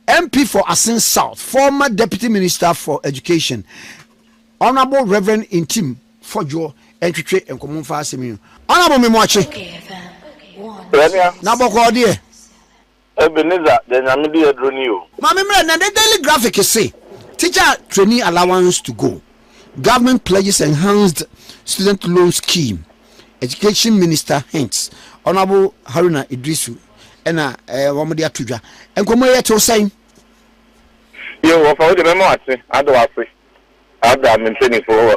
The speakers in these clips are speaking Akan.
MP for Asin South, former Deputy Minister for Education, Honorable Reverend Intim Fojo Entry and Common Fasimi. Honorable Mimochi. Naboko dear. Ebenezer, then I'm the Adronio. Mamma, the daily graphic is say teacher training allowance to go. Government pledges enhanced student loan scheme. Education Minister hints. Honorable Haruna Idrisu and Wamadia Tuja. And Komoya to say, you were for the memo, I do agree. I'm maintaining for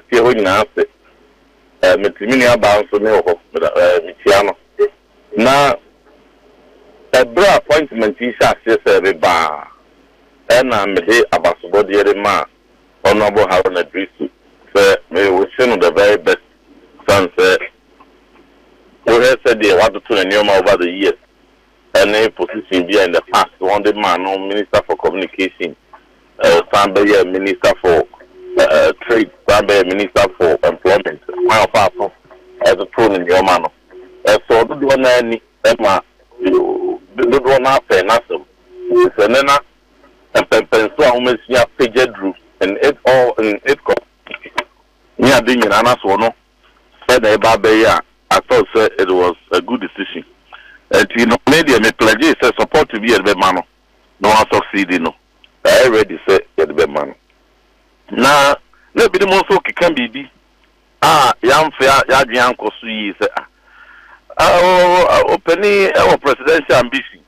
Fiona Nase, Mitinia Bounce to Milko, Mitiano. Now, a bra appointment is a bar, and I'm here about body ma, Honorable Haruna Idrisu. May we send the very best sunset. We have said they want to turn over the years. And a position be in the past. One the man, no Minister for Communication, somebody Minister for Trade, somebody Minister for Employment. My father as a tone in your man. So do one any Emma, do one after nothing. It's an enna and Penso, who makes your page drew and it all in it. Near being an answer, said a barbarian. I thought it was a good decision. And you know, maybe I pledge support to be a bad man. No one succeeded. No, I already said a bad man. Now, let be the most okay can be. Young fair, young Kosu is opening our presidential ambition.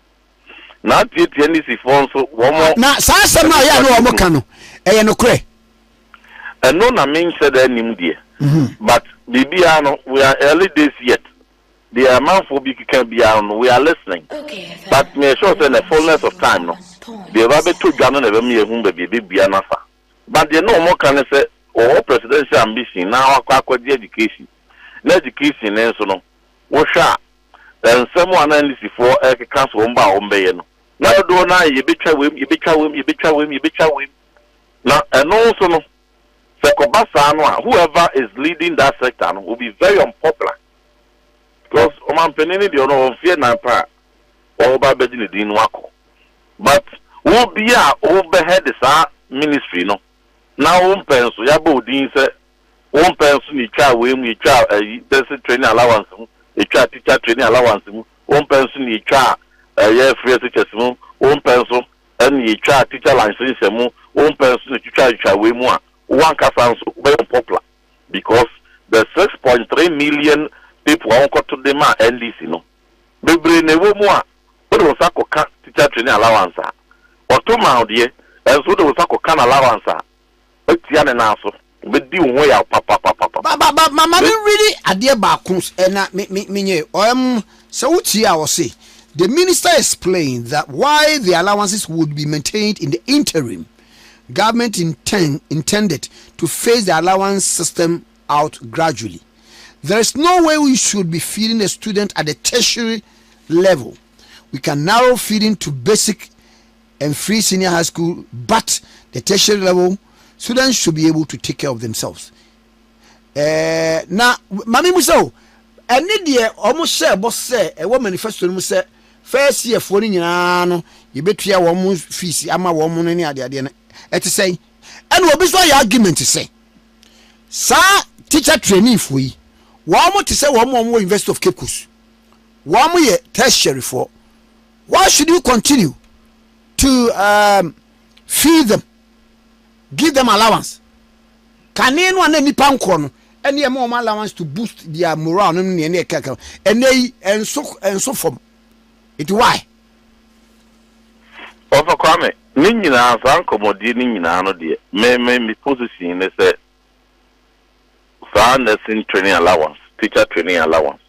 Not yet any phone so one more. Now, Sasa, no, Mokano, no cray. And no, I mean, said any dear. But Bibiano, we are early days yet. The amount for big can be on, we are listening. Okay, but may show in the fullness of time. No, the rabbit to Ghana never me whom baby be an offer. But they no more can say, oh, presidential ambition now, acquire the education. Education, and so no. Washa, then someone else before a council on by Ombayano. Now, do now, you betray him, you betray him, you betray him, you betray him. Now, and also no. Whoever is leading that sector will be very unpopular because Oman Penini the honor of fear na pa or Babedi Din Wako. But who be overhead this ministry no now pencil Yabo Dean said one pencil you try with you try training allowance, you try teacher training allowance, one pencil you try free teachers, one pencil and you try teacher license, one pencil you try way more. One sounds very popular because the 6.3 million people who got to demand NDC, no. Baby, never more. What was a teacher training allowance? Or 2 months, dear, and so there was a can allowance. But the answer, but do way out, papa. But Mamma, really, a dear Bakus, and me, so what I will say. The minister explained that why the allowances would be maintained in the interim. Government intended to phase the allowance system out gradually. There is no way we should be feeding a student at the tertiary level. We can narrow feeding to basic and free senior high school, but the tertiary level, students should be able to take care of themselves. Now, Mami Muso, and Nidia almost said, boss say, a woman manifesto say, first year for no, you bet you are fees, I'm a woman any idea. To say, and what is why argument to say, sir, teacher training for you. One more to say, one more investor of Cape Coast, one more tertiary for. Why should you continue to feed them, give them allowance? Can anyone any pound corner, any more allowance to boost their morale and they and so forth? It why? Also, Kwame. Nina Sankomodi Nina dear, may position is a nursing training allowance, teacher training allowance.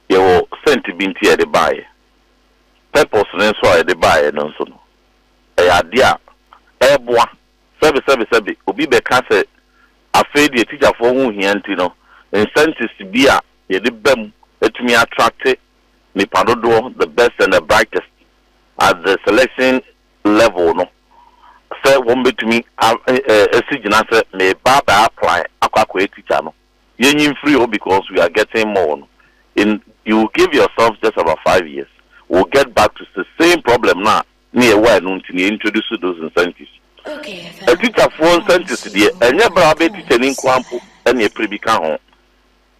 You will send to be at the buy. Purpose and so the buy and so. A idea, airborne, service, Obi Becase, a fade the teacher for whom he antino, incentives to be a bem, let me attract it, Nipadodo, the best and the brightest at the selection level no say won betumi esigina say me baba apply akwa teacher no yen free because we are getting more no. In you give yourself just about 5 years we'll get back to the same problem now near where no to introduce those incentives. Okay. A teacher for incentives the and never be teaching in Kwampo and a pre-become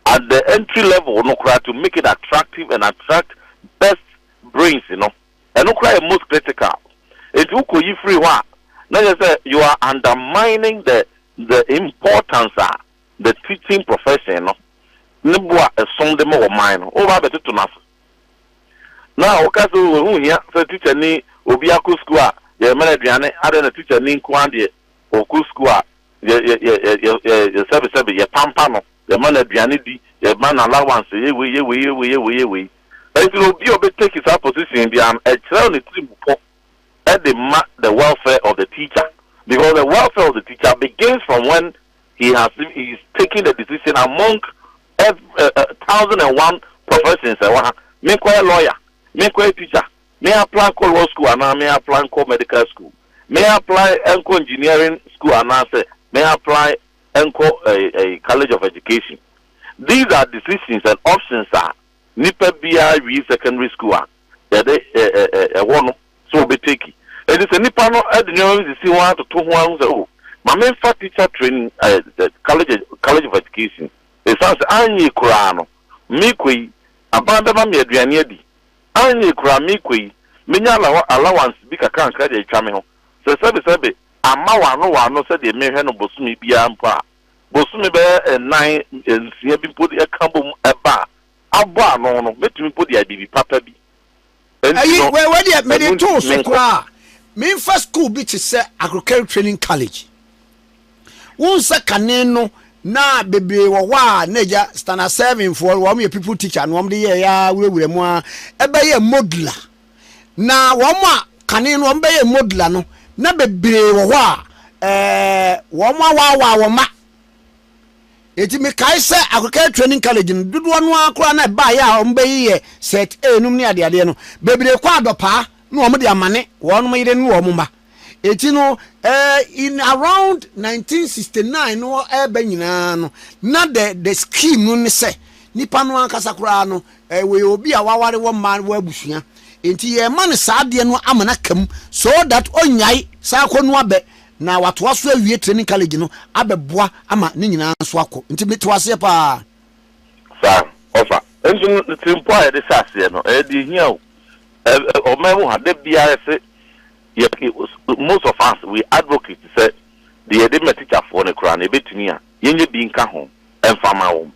at the entry level, no cry to make it attractive and attract best brains, and no cry most critical. It will call you free one. Now you are undermining the importance of the teaching profession. Nibwa a song the more mine over better to nothing. Now, Okazu, the teacher ni Obiaku Square, your manager, other teacher ni Kwandi, Oku Square, your service, your pampano, your manager, your man allowance, we. But it will be a bit take his position behind a trail at the welfare of the teacher. Because the welfare of the teacher begins from when he is taking the decision among 1,001 professions. Me a lawyer, me a teacher, me apply for law school and me apply for medical school, me apply for engineering school and me apply for a college of education. These are decisions and options are nipa BIV secondary school. One so be taking. It is a nipa no the see 1 to 2 1 my main teacher training the college of education. It sounds anyi kurano mikwi abandama me aduane adi anyi kura mikwi menya allowance bi kaka nka de twame ho sebe ama wano se de mehwe no bosumi bia mpa bosumi be 9 nsia bi podi ekambom eba abo ano no metumi podi adibi papa bi ayi we de me de to so kwa me first school bi ti se agricultural training college won se kane no na bebre wo wa neja standard 7 for wo me people teacher no de ye ya wurewure mu a ebe ye modular na wo ma kane no mbe ye modular no na bebre wo wa wo ma wo ma eti me kai se agricultural training college no dudu no akora na ba ya mbe ye set enum ne ade no bebre kwa adopa no wo de amane wo no yire no wo ma eti no in around 1969 no ebe nyina no na the scheme no ne se nipa no ankasa kura no we obi a waware wo man wo abusua enti ye man sa de no amana kam so that onyai sa akonu abe na watoa so awie training college no abeboa ama ne nyina so akọ enti metwase pa sa ofa enti timpo a de sase no di hia o mamu ha de bia se most of us we advocate say the edema teacher for the crown ebetumi a yenye bi nka ho emfama wo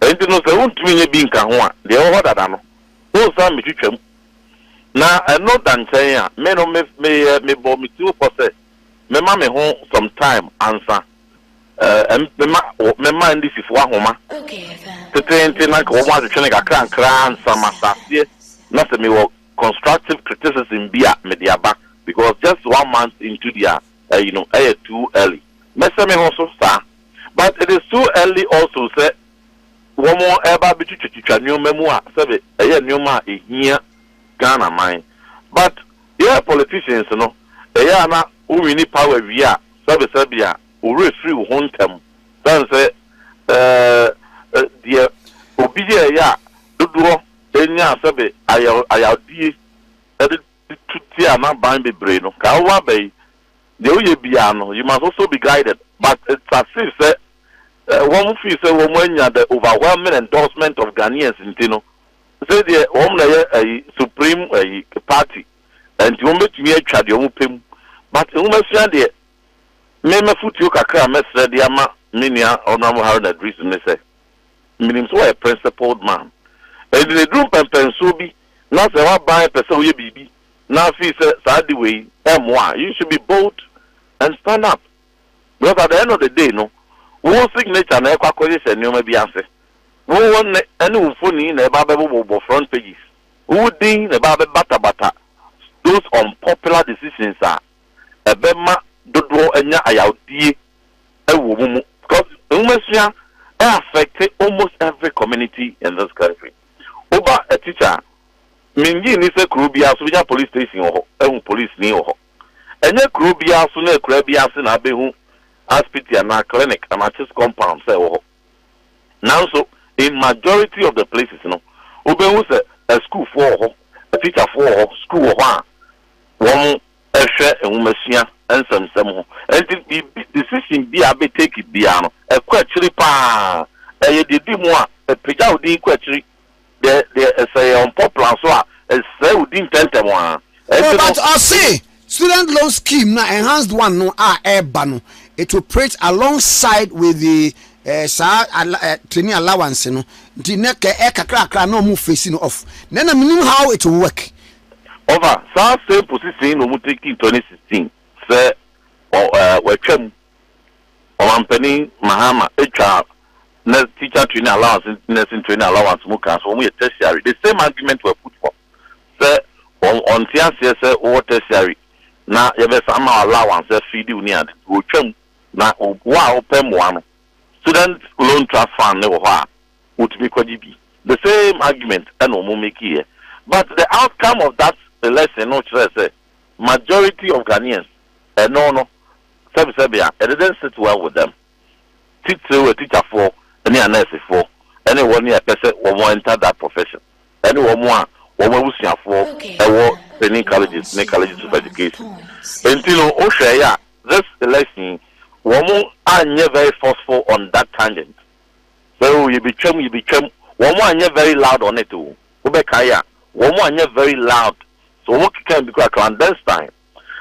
enti no se wontumi nye bi nka ho a de wo dada no wo sa metwetwam na no dan say a me no me bo me ti wo say me ma me ho some time answer me ma ndi sifo ahoma okay tete na ko wa de twene kakra nkra answer masase na se me wo constructive criticism bia me dia ba because just 1 month into their too early. But it is too early also say one more ever between new memoir, say a new ma here Ghana mine. But yeah, politicians they are not who we need power via Serbia who really free one term. Then say the obedient ya do enya sabe ayadi to not bind the brain. You must also be guided. But it's as if one feels when you the overwhelming endorsement of Ghanaians in Tino. Say the supreme party and you make me a child you pim. But you must say the Mema foot you can mess the ama minia or no how that reason they say. Meaning so a principled man. And the group and pensubi not say buy a person you baby. Now, if you say, way, you should be bold and stand up. Because at the end of the day, no, one signature and a calculation, you may be answered. Who won any funny in a Bible front pages? Who ding about the bata? Those unpopular decisions are a bema, dodo, and ya a woman. Because Umasia affected almost every community in this country. Over a teacher. Mingi ni se krubia so ya police station ho ehun police ni ho enye krubia so na krubia se na behu hospital na clinic and church compound se ho now so in majority of the places no obehu se a school for ho a teacher for ho school ho one share and womasia and some and the decision be a bit take it piano a quetry pa a did more a pijao di quetry there say on popular so a say within 10 one. But I say student loan scheme now enhanced one no air bano. It will operate alongside with the training allowance no. The neck kakra no move facing off. Then I mean how it will work. Over same position no take in 2016. Say welcome Omampeni Mahama HR teacher training allowance nursing training allowance muka so we tertiary. The same argument were put for. Say on say or tertiary. Na yebe sama allowance feed you near wo twam na wa open one student loan trust fund ne wo ha would be kwajibi the same argument and no make here but the outcome of that election no say majority of Ghanaians no sebia it didn't sit well with them teacher for any nurse for anyone here person who enter that profession anyone more busia for any colleges of education until Oshaya this election woman are very forceful on that tangent so you become woman are very loud on it too ubekaya woman are very loud so what can be clandestine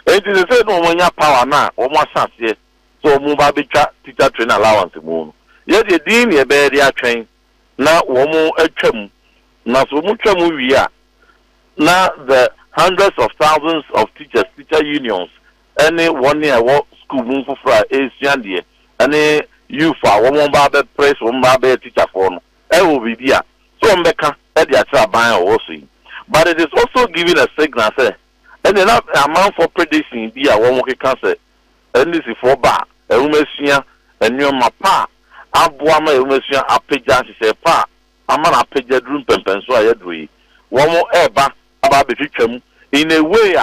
it is the same woman power now woman say so move teacher training allowance moon yet the dean ye be dia train na woman atwam na so mu twam wi a na the hundreds of thousands of teacher unions any 1 year school move for Asian any youth for one barber press one barber teacher for no will be there so mbeka e dey try ban also but it is also giving a signal say and enough amount for prediction be a one can say and this is for bar e umesia enyo mapa aboa ma e umesia apeja say pa amana apeja drum pempen so ayedui one more eba aba betwam in a way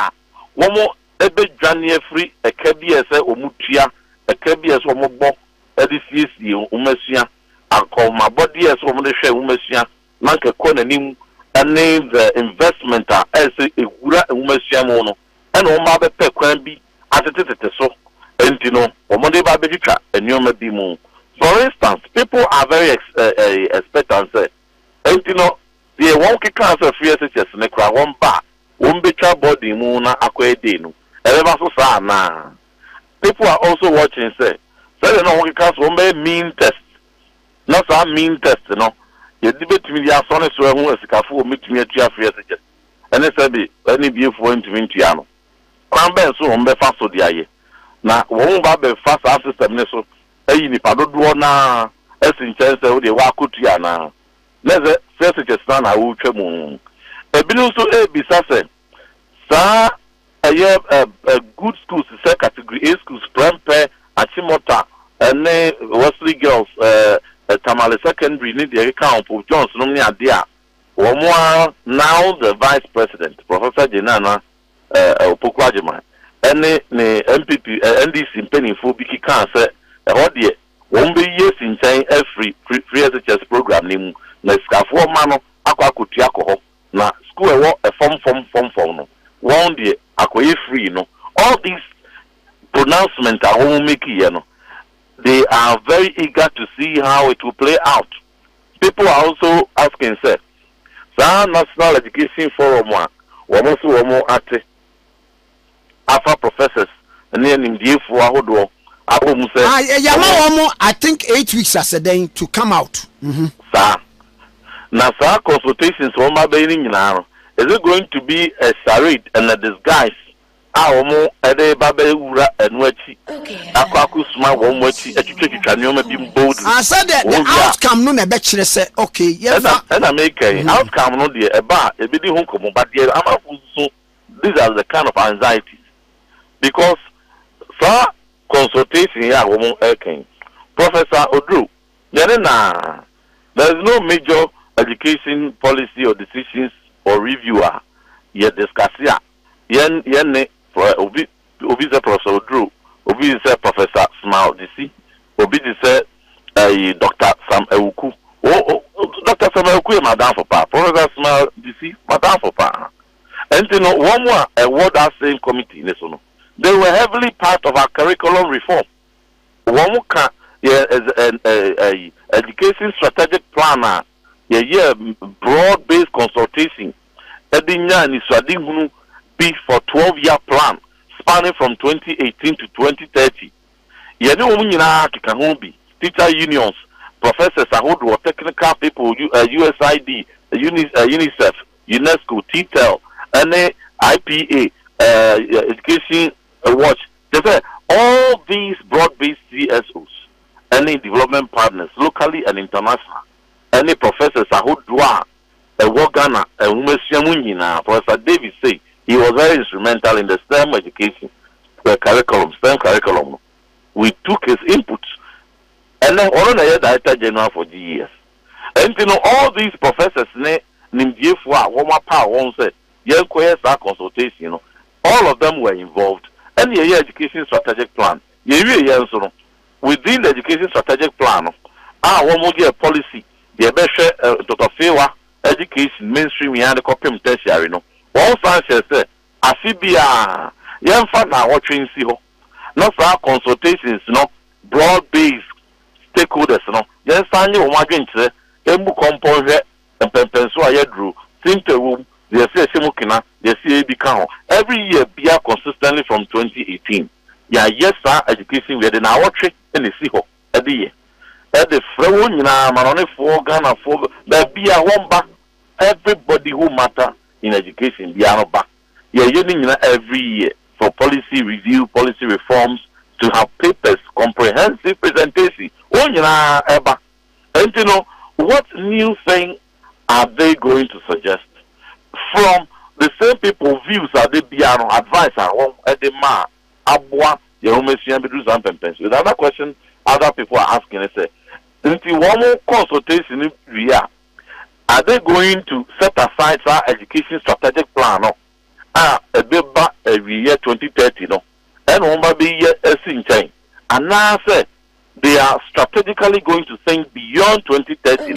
one more ebe dwane free a KBS omutua a KBS omogbo edcc umesua akoma body as omo de hwe umesua nanka konanim and the investment as egura umesua mo no and o ma be pe kwan bi atetete so entino omo de ba betwa enioma bi mu for instance people are very expectant say entino the one can say free SHS ne kra one ba one betwa body mu na akwede no people are also watching say they know what can one mean test not a mean test no you debate me ya so so hu asikafu meet me atua free SHS and say be any be for into no kwan ben so on be fa so dia ye na won ba be fa sa system ne so ayi ni padodo na esin chance we dey wa kotua na leze SHS na wo twam ebinu so e bisa say sa a good schools is category A schools Prempe Achimota and Wesley Girls Tamale Secondary need the account of Johnson no near there one more now the vice president Professor Jenana Opokwajima and the NPP NDC penny for Biki can say what the 1 years in saying every free SHS program nim na scafo mano akwa kutiako na school a form no one day akoye free no all these pronouncements are all making you know they are very eager to see how it will play out. People are also asking say national education forum one more at alpha professors and then in the for ahodo I think 8 weeks as a day to come out sir na sir consultations one ma be ni nyina. Is it going to be a charade and a disguise? Omo ede babe wura enwachi. Akwaku sma wo mwachi etwetwa nyoma bi bold. I said that the outcome no na be kire say okay yes and I make outcome no dey eba e be di hu komo but there amafu so these are the kind of anxieties because for consultation ya wo mo eken Professor Odru there is no major education policy or decisions or reviewer yet discuss ya yen obi say Professor Drew obi say Professor Smile DC obi say Dr. Sam Ewuku Dr. Sam Ewuku madam for pa Professor Smile DC madam for pa And you know, one more award that same committee, they were heavily part of our curriculum reform. One more education strategic plan, broad-based consultation. Edinya ni swading be for 12-year plan spanning from 2018 to 2030. Yeni omunyina kikahubi teacher unions, professors, ahodo, technical people, USID, UNICEF, UNESCO, TTEL, IPA, Education Watch. They say all these broad-based CSOs, any development partners, locally and international, any professors, ahodo, Ghana, Professor David say he was very instrumental in the STEM education STEM curriculum. We took his inputs. And then all the Director General for GES. And you know, all these professors consultation, all of them were involved. And the education strategic plan. Within the education strategic plan, one more policy, the best education mainstream and the tertiary. One Sanchez said, Asibia, young father watching see not for consultations, broad-based stakeholders, yes, I knew my drink, Embu compose and Pempensua drew, think the room, the Simukina, the CAB count. Every year, be consistently from 2018. Yeah, yes, sir, education, we had an hour trick and the Siho at the year. At the Frewon, Manone 4 Ghana 4, there be a one back. Everybody who matter in education, be back. You're using every year for policy review, policy reforms, to have papers, comprehensive presentation. And you know, what new thing are they going to suggest? From the same people views are they be advice at the ma abwa the other question other people are asking is until one more consultation we are they going to set aside our education strategic plan a bit back every year 2030 and one be year a and now say they are strategically going to think beyond 2030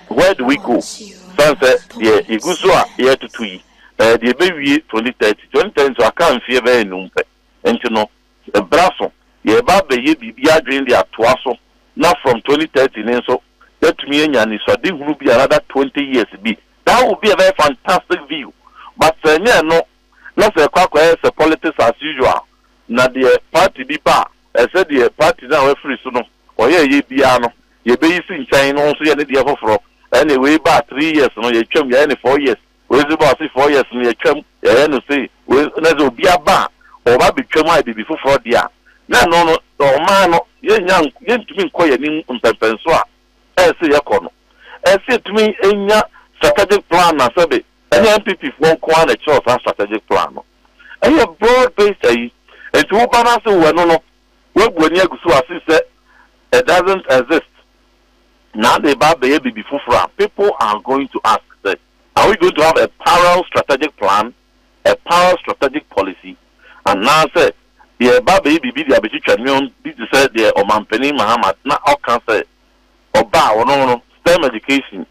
where do we go? Sunset, yeah, you go so year to 2 the baby 2030 so I can't fear very number and you know a brasso yeah baby be doing their twasso not from 2030 so that me and so they will be another 20 years be that would be a very fantastic view but no not a quack as a politics as usual now the party be bar I said the party now free so no or yeah ye piano ye be in China also yeah the for anyway about 3 years no ye chum ya any 4 years we about 4 years no ye chum ya no say we na be a bar or ba be chum I be before for dia na no or man no ye nyam ye ntumi nko ye ni mpempenso a say yakono say to me enya strategic plan na sabe NPP for one a choice strategic plan no a broad based and to balance no when you go so it doesn't exist. Now the baby before people are going to ask that are we going to have a parallel strategic plan, a parallel strategic policy, and now say the baby the abitu this said the Omampeni Mahama now all can say or no STEM education,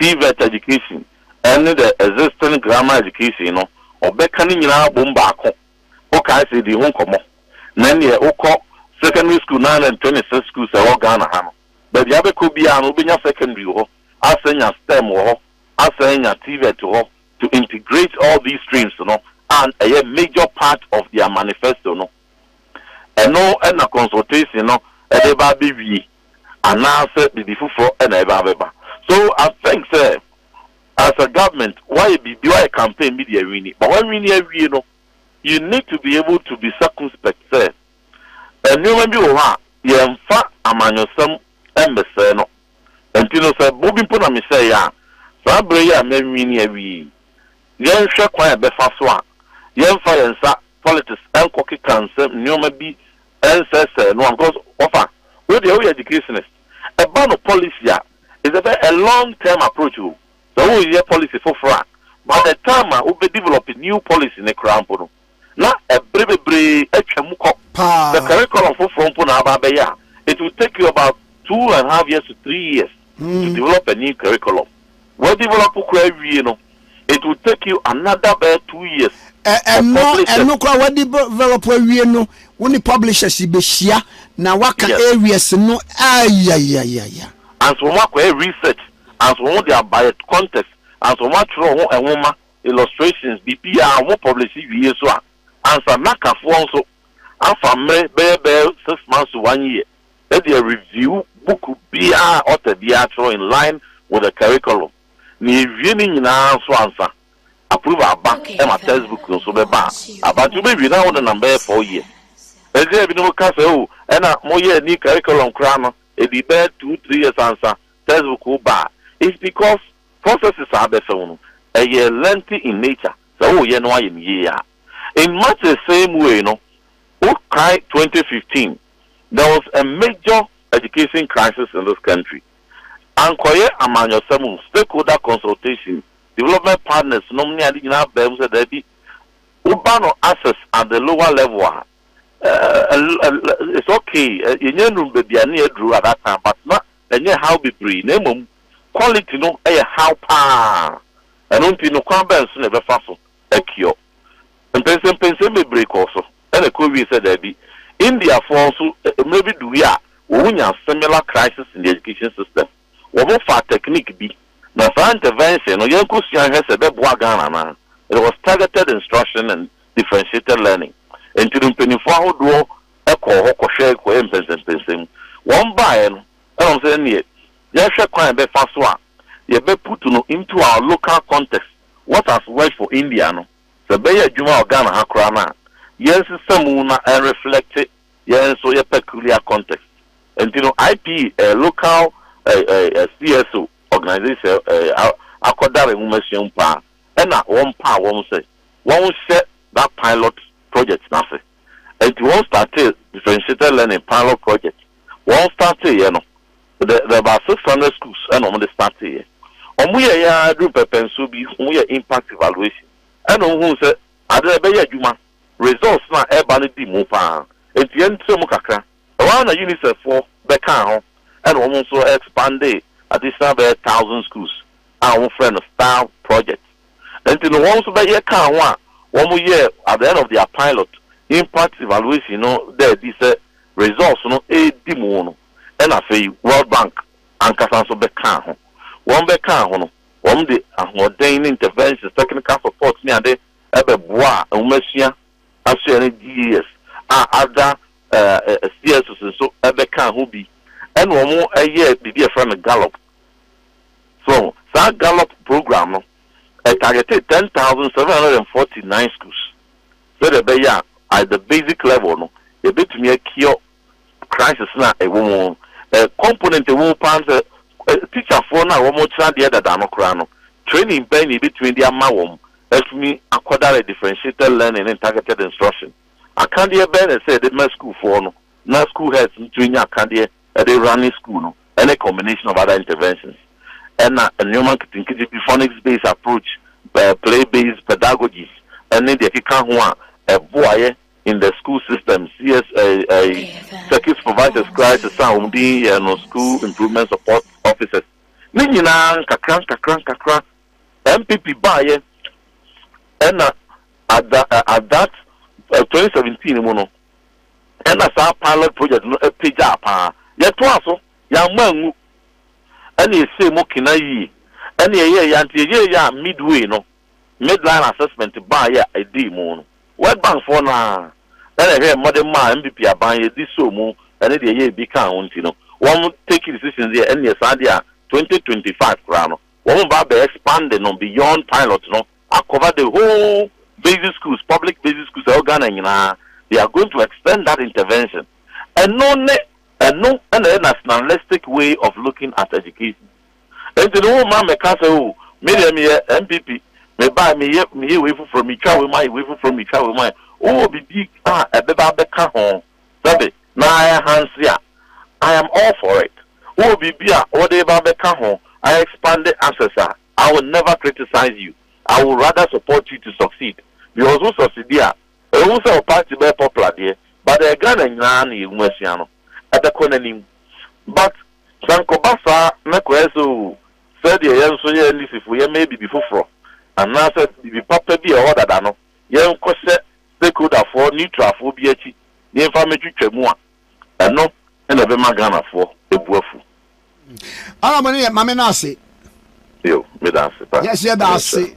TVET education, and the existing grammar education, or beckoning in our boom back. Okay, say the home come on. Then the secondary school 9 and 26 schools are all Ghana. But the other could be an open secondary or as in your STEM or as in your TVET to integrate all these streams, and a major part of their manifesto, and a consultation, a baby. And now say the before and ever. So I think sir, as a government, why a campaign media winning? But when we you need to be able to be circumspect, sir. And you may be you am fat among some embassy no. And you know sir, Bobby Puna me say ya. So I may win every yen share quite a befaswa. Yen fire and sa politics and cocky cancer, you may be ancestor, no one goes offer. With the educationist. A ban of policy is a long-term approach. So we hear policy for front. By the time we will be developing new policy in the crown. Not a brave the curriculum for front. It will take you about 2.5 years to 3 years to develop a new curriculum. We develop it will take you another 2 years. And no what developer we no when the publishers be share now what can areas no yeah. And so what research, and so what they are by context, and so much a woman illustrations, BPR, what publish years one, and some Naka also, and from 6 months to 1 year. Let the review book be author the actual in line with the curriculum. Ni viewing in answer. Approve our back and my textbook so be back. About you maybe now on the number 4 years. As there be no castle, and a more year new curriculum crown, a debate 2-3 years answer, textbook will buy. It's because processes are the phone, a year lengthy in nature, so you know in year. In much the same way, no, 2015, there was a major education crisis in this country. And quiet among your stakeholder consultation. Development partners normally now them said that the urban access at the lower level it's okay. You know be near drew at that time, but not how be breed. Name quality no how pa and don't know quambers never fast a cure. And pensing be break also. And the COVID said that be India for also maybe we are similar crisis in the education system. What for technique be? Now, for intervention, it was targeted instruction and differentiated learning. And to the penny for do a call share one by and I'm saying it. Yes, quite be fast one. You be put into our local context. What has worked for India? No, the Bay Juma or Ghana Hakrana. Yes, some and reflect it. Yes, so a peculiar context. And you know, IP local CSO. Organization, Akodare Women's Pa, and that one say, one set that pilot project, nothing. And you won't start differentiated learning pilot project. One start there are about 600 schools, and on the start here. We are doing Pensubi, we are impact evaluation. And on who said, Adabaya Juma, results now, Ebanity Mupa, and the end Mukaka, around a UNICEF for Becca, and also expanded. Additional 1,000 schools. Our friend of Star Project. And to the ones that you can't one year at the end of their pilot impact evaluation, you know, there this results, you know, a demo, and I say World Bank and Casanso Becan. One Becan, one the ordained interventions, technical support near the Ebebois and Messia, as years, other CSs and so Ebecan who be. And one more a year be a friend of Gallup. So that Gallup program targeted 10,749 schools. So the be at the basic level, no, a bit to me a cure crisis now a woman a component a woman pants teacher for now one more child the other than training penny between the amount let me acquire differentiated learning and targeted instruction. I can't hear Ben and say the school for no, not school heads between your candy. They running school, no, and a combination of other interventions. And a Newman phonics-based approach, play-based pedagogies, and then they can a boy in the school system, circuit supervisors, crisis, and school improvement support officers. Nina, kakran, NPP buy and at that 2017, and that's our pilot project, a page up. Yet also, young man, and you say Mokina ye, and ye, midway, no, midline assessment by a demon. What bank for now? Then I hear Mother Ma NPP are buying this so moon, and the year become, you know, one take decisions here, and yes, idea 2025 crown. One by expanding on beyond pilots, no, I cover the whole basic schools, public basic schools, organ, they are going to extend that intervention. And no nationalistic way of looking at education. And the old man may say, me MPP, may buy me away from me, travel my way from me, travel my. Oh, be big, a baby home. Now I am all for it. Oh, be beer, or the baby home. I expanded access. I will never criticize you. I will rather support you to succeed. You also succeed here. Also, party very popular there, but they're going to at the corner. But Sankobasa, Nakweso said, yes, so yeah, if we maybe before. and now said the papa be a order dano. Young cose stakeholder for neutral for BH, the information chemua, and no, and a Magana for a buafu. Alamani, Mamenasi. Yo, Medasi. Yes, yeah, that's it.